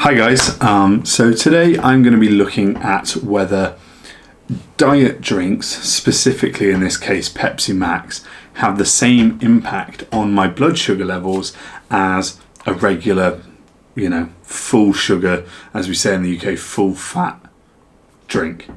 Hi guys, so today I'm going to be looking at whether diet drinks, specifically in this case Pepsi Max, have the same impact on my blood sugar levels as a regular, full sugar, as we say in the UK, full fat drink.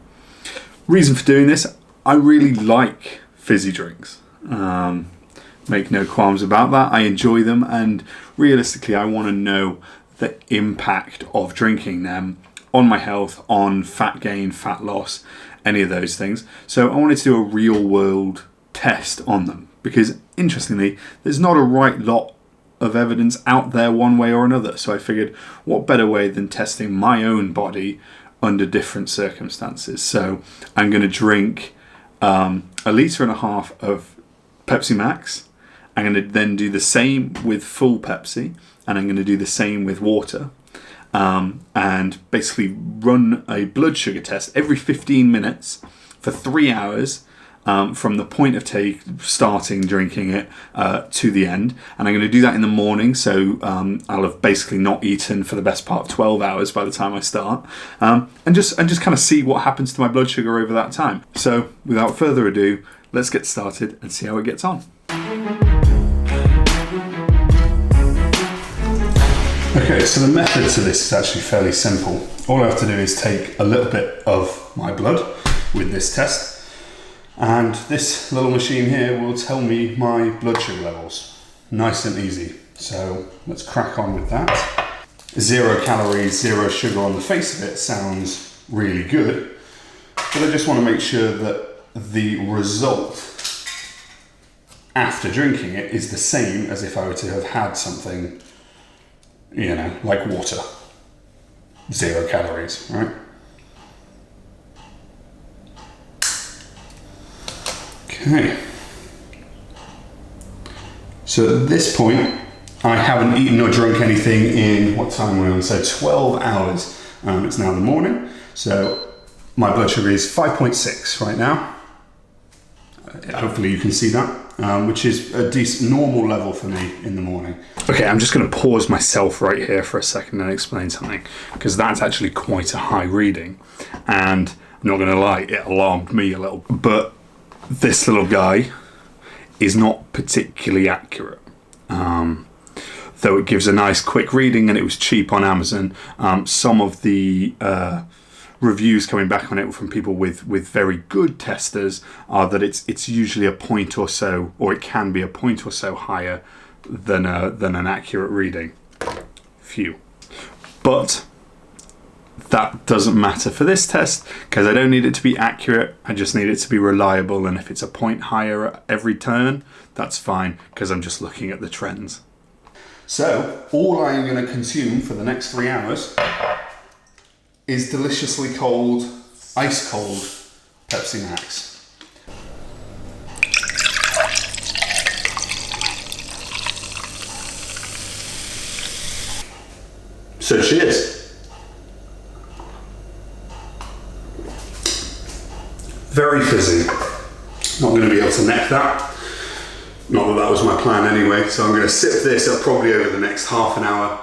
Reason for doing this, I really like fizzy drinks. Make no qualms about that. I enjoy them, and realistically I want to know the impact of drinking them on my health, on fat gain, fat loss, any of those things. So I wanted to do a real world test on them because, interestingly, there's not a right lot of evidence out there one way or another. So I figured, what better way than testing my own body under different circumstances. So I'm going to drink 1.5 litres of Pepsi Max. I'm going to then do the same with full Pepsi, and I'm going to do the same with water, and basically run a blood sugar test every 15 minutes for 3 hours from the point of starting drinking it to the end. And I'm going to do that in the morning, so I'll have basically not eaten for the best part of 12 hours by the time I start, and just kind of see what happens to my blood sugar over that time. So without further ado, let's get started and see how it gets on. Okay, so the method to this is actually fairly simple. All I have to do is take a little bit of my blood with this test, and this little machine here will tell me my blood sugar levels. Nice and easy. So let's crack on with that. 0 calories, 0 sugar on the face of it sounds really good, but I just want to make sure that the result after drinking it is the same as if I were to have had something, like water. 0 calories, right? Okay. So at this point, I haven't eaten or drunk anything in, what time we're on? So 12 hours. It's now the morning. So my blood sugar is 5.6 right now. Hopefully you can see that. Which is a decent, normal level for me in the morning. Okay, I'm just going to pause myself right here for a second and explain something, because that's actually quite a high reading, and I'm not going to lie, it alarmed me a little. But this little guy is not particularly accurate. Though it gives a nice quick reading and it was cheap on Amazon, some of the reviews coming back on it from people with very good testers are that it's usually a point or so, or it can be a point or so higher than an accurate reading. Phew. But that doesn't matter for this test, because I don't need it to be accurate, I just need it to be reliable, and if it's a point higher at every turn, that's fine, because I'm just looking at the trends. So all I'm going to consume for the next 3 hours is deliciously cold, ice cold Pepsi Max. So cheers. Very fizzy. Not going to be able to neck that. Not that that was my plan anyway. So I'm going to sip this up probably over the next half an hour,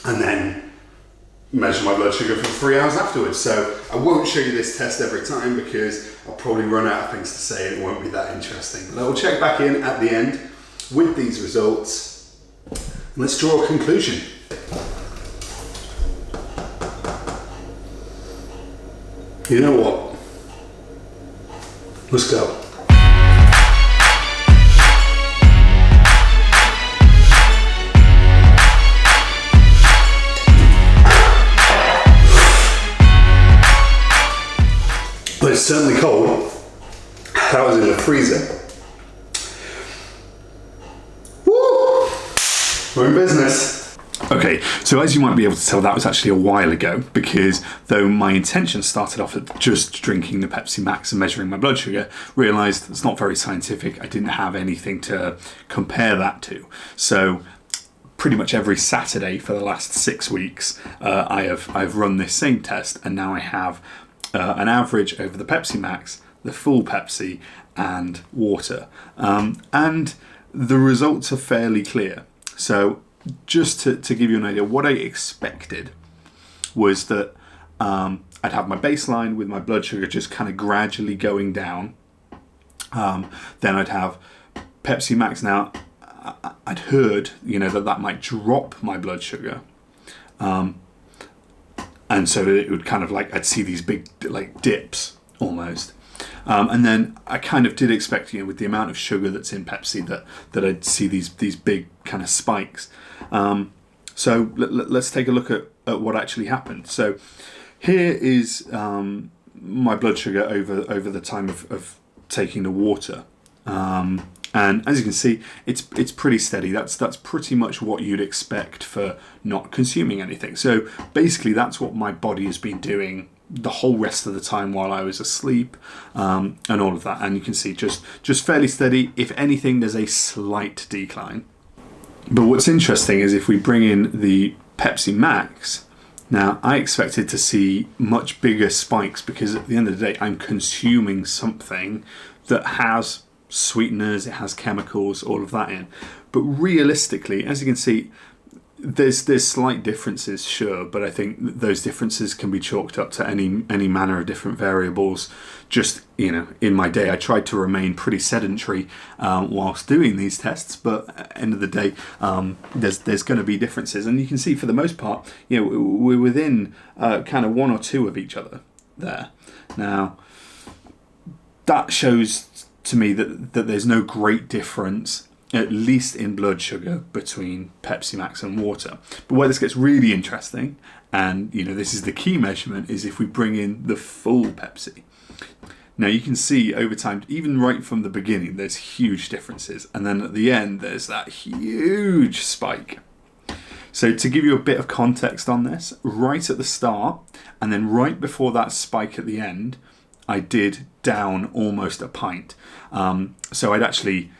and then measure my blood sugar for 3 hours afterwards. So I won't show you this test every time because I'll probably run out of things to say and it won't be that interesting. But I will check back in at the end with these results. Let's draw a conclusion. You know what? Let's go. But it's certainly cold. That was in the freezer. Woo! We're in business. Okay, so as you might be able to tell, that was actually a while ago, because though my intention started off at just drinking the Pepsi Max and measuring my blood sugar, realised it's not very scientific. I didn't have anything to compare that to. So pretty much every Saturday for the last 6 weeks, I've run this same test, and now I have an average over the Pepsi Max, the full Pepsi, and water. And the results are fairly clear. So just to give you an idea, what I expected was that I'd have my baseline with my blood sugar just kind of gradually going down. Then I'd have Pepsi Max. Now, I'd heard, that might drop my blood sugar. And so it would kind of I'd see these big dips almost. And then I kind of did expect, with the amount of sugar that's in Pepsi, that I'd see these big kind of spikes. So let's take a look at what actually happened. So here is my blood sugar over the time of taking the water. And as you can see, it's pretty steady. That's pretty much what you'd expect for not consuming anything. So basically, that's what my body has been doing the whole rest of the time while I was asleep, and all of that. And you can see just fairly steady. If anything, there's a slight decline. But what's interesting is if we bring in the Pepsi Max, now I expected to see much bigger spikes because at the end of the day, I'm consuming something that has sweeteners, it has chemicals, all of that in. But realistically, as you can see, there's slight differences, sure, but I think those differences can be chalked up to any manner of different variables. Just, in my day, I tried to remain pretty sedentary whilst doing these tests, but at the end of the day, there's going to be differences. And you can see for the most part, we're within kind of one or two of each other there. Now, that shows to me that there's no great difference, at least in blood sugar, between Pepsi Max and water. But where this gets really interesting, and this is the key measurement, is if we bring in the full Pepsi. Now you can see over time, even right from the beginning, there's huge differences, and then at the end there's that huge spike. So to give you a bit of context on this, right at the start and then right before that spike at the end, I did down almost a pint. So I'd actually,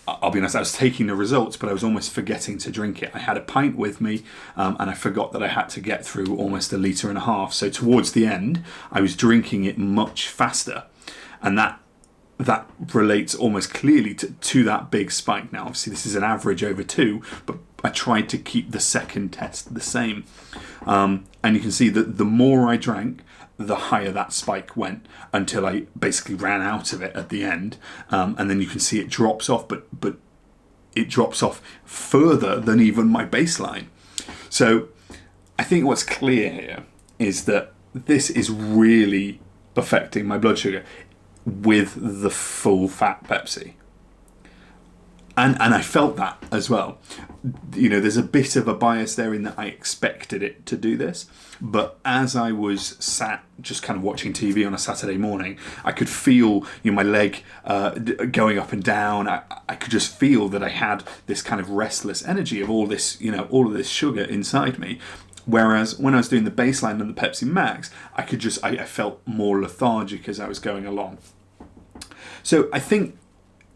I'll be honest, I was taking the results, but I was almost forgetting to drink it. I had a pint with me, and I forgot that I had to get through almost 1.5 litres. So towards the end, I was drinking it much faster. And that relates almost clearly to that big spike. Now, obviously, this is an average over 2, but I tried to keep the second test the same. And you can see that the more I drank, the higher that spike went until I basically ran out of it at the end. And then you can see it drops off, but it drops off further than even my baseline. So I think what's clear here is that this is really affecting my blood sugar with the full fat Pepsi. And I felt that as well. There's a bit of a bias there in that I expected it to do this. But as I was sat just kind of watching TV on a Saturday morning, I could feel my leg going up and down. I could just feel that I had this kind of restless energy of all this sugar inside me. Whereas when I was doing the baseline and the Pepsi Max, I felt more lethargic as I was going along. So I think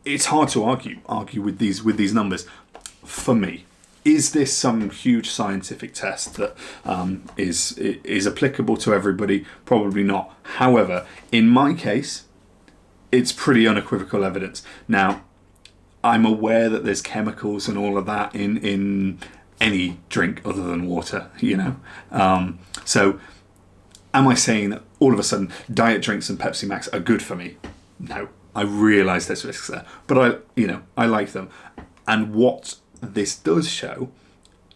it's hard to argue with these numbers. For me, is this some huge scientific test that is applicable to everybody? Probably not. However, in my case, it's pretty unequivocal evidence. Now, I'm aware that there's chemicals and all of that in any drink other than water, So, am I saying that all of a sudden diet drinks and Pepsi Max are good for me? No. I realise there's risks there, but I like them. And what this does show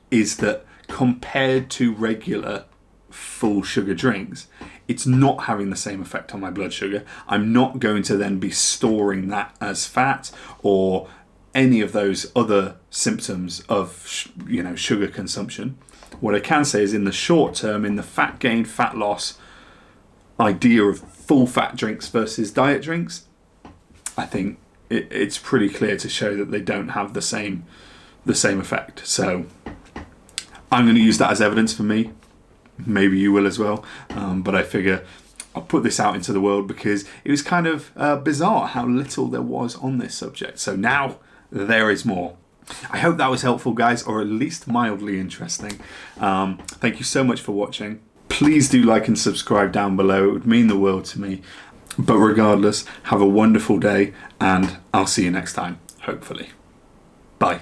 is that compared to regular full sugar drinks, it's not having the same effect on my blood sugar. I'm not going to then be storing that as fat or any of those other symptoms of sugar consumption. What I can say is in the short term, in the fat gain, fat loss idea of full fat drinks versus diet drinks, I think it's pretty clear to show that they don't have the same effect. So I'm going to use that as evidence for me. Maybe you will as well. But I figure I'll put this out into the world because it was kind of bizarre how little there was on this subject. So now there is more. I hope that was helpful, guys, or at least mildly interesting. Thank you so much for watching. Please do like and subscribe down below. It would mean the world to me. But regardless, have a wonderful day, and I'll see you next time, hopefully. Bye.